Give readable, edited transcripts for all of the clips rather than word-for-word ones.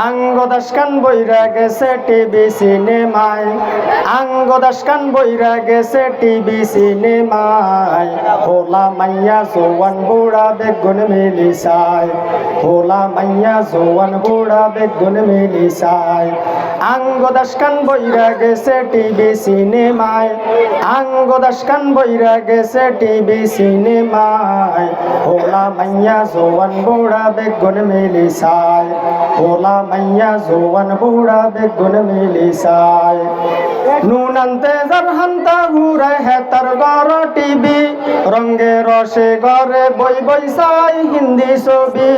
আঙ্গদাসকান বইরা গেছে টিভি সিনেমায়, আঙ্গদাসকান বইরা গেছে টিভি সিনেমায়। হোলা মাইয়া জোয়ান বুড়া বেগুন মিলিসায়, হোলা মাইয়া জোয়ান বুড়া বেগুন মিলিসায়। আঙ্গদাসকান বইরা গেছে টিভি সিনেমায়, আঙ্গদাসকান বইরা গেছে টিভি সিনেমায়। হোলা মাইয়া জোয়ান বুড়া বেগুন মিলিসায়, হোলা মাইয়া জোয়ান বুড়া বেগুন মিলিসায়। নুন আনতে যার হান্তা ঘুরায় হেতার গর টিভি, রঙ্গে রসে ঘরে বই বই সাই হিন্দি ছবি।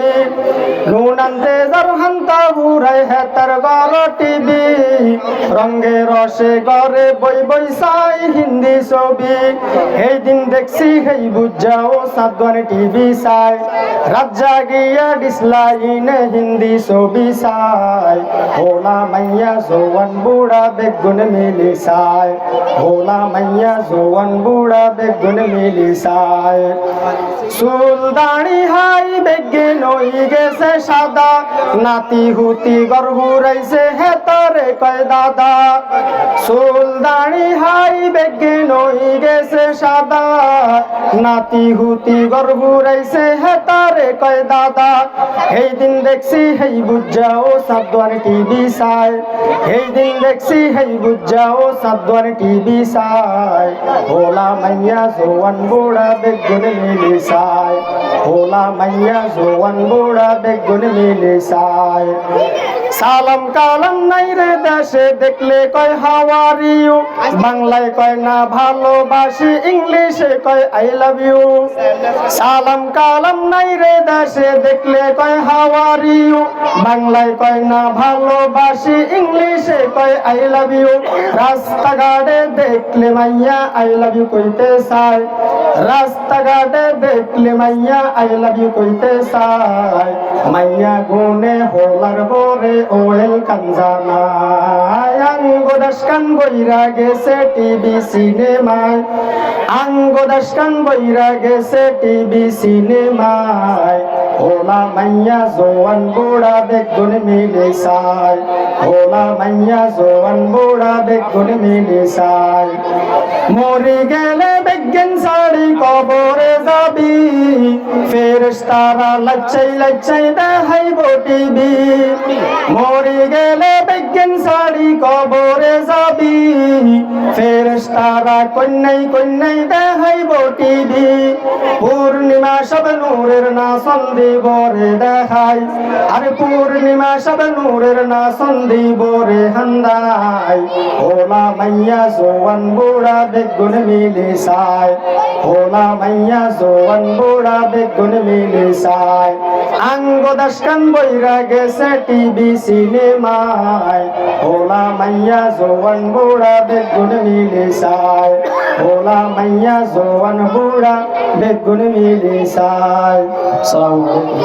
নুন আনতে যার হান্তা ঘুরায় হেতার গর টিভি, রঙ্গে রসে ঘরে বই বই সাই হিন্দি ছবি। এই দিন দেখছি হেই বুঝাও সাদওয়ান টিভি সাই, রাত জাগিয়া ডিসলাইনে হিন্দি ছবি সাই। হোলা মাইয়া জোয়ান বুড়া বেগুন মিলিসায়, হোলা মাইয়া জোয়ান বুড়া বেগুন মিলিসায়। চুল দাড়ি হাই বেগেন হই গেছে সাদা, নাতি হুতি গর্ভুরাইছে হেতারে কয় দাদা। চুল দাড়ি হাই বেগেন হই গেছে সাদা, নাতি হুতি গর্ভুরাইছে হেতারে কয় দাদা। এই দিন দেখছি হেই বুঝাও সাদওয়ান টিভি সাই, এই দিন দেখছি হেই বুঝাও সাদওয়ান টিভি সাই। হোলা মাইয়া জোয়ান বুড়া বেগুন মিলিসায়, হোলা মাইয়া জোয়ান বুড়া বেগুন মিলিসায়। সালাম কালাম নাই রে দেশে দেখলে কয় হাউ আর ইউ, বাংলায় কয় না ভালোবাসি, ইংলিশে কয় আই লাভ ইউ। সালাম কালাম নাই রে দেশে দেখলে কয় হাউ আর ইউ, বাংলায় কয় না ভালোবাসি, ইংলিশে কয় আই লাভ ইউ। রাস্তাঘাটে দেখলে মাইয়া আই লাভ ইউ কইতে চায়, রাস্তাঘাটে দেখলে মাইয়া আই লাভ ইউ কইতে চায়। মাইয়া গুনে হোলার বরে ওয়েল কাঞ্জানায়। আঙ্গদাসকান বইরা গেছে টিভি সিনেমায়, আঙ্গদাসকান বইরা গেছে টিভি সিনেমায়। হোলা মাইয়া জোয়ান বুড়া বেগুন মিলিসায়, হোলা মাইয়া জোয়ান বুড়া বেগুন মিলিসায়। মরি গেলে বেগেন শাড়ি কবরে যাবি, ফেরেশতারা লাচ্ছাই লাচ্ছাই দেখাইব টিভি। মরি গেলে বেগেন শাড়ি কবরে যাবি, ফেরেশতারা কন্যাই কন্যাই দেখাইব টিভি। পূর্ণিমা সব নূরের নাচন দিবরে দেখাই, আরে পূর্ণিমা সব নূরের নাচন দিবরে হান্দাই। হোলা মাইয়া জোয়ান বুড়া বেগুন মিলিসায়, হোলা মাইয়া জোয়ান বুড়া বেগুন মিলিসায়। আঙ্গদাসকান বইরা গেছে টিভি সিনেমায়, হোলা মাইয়া জোয়ান বুড়া বেগুন মিলিসায়, হোলা মাইয়া জোয়ান বুড়া বেগুন মিলিসায়। আসসালামু আলাইকুম।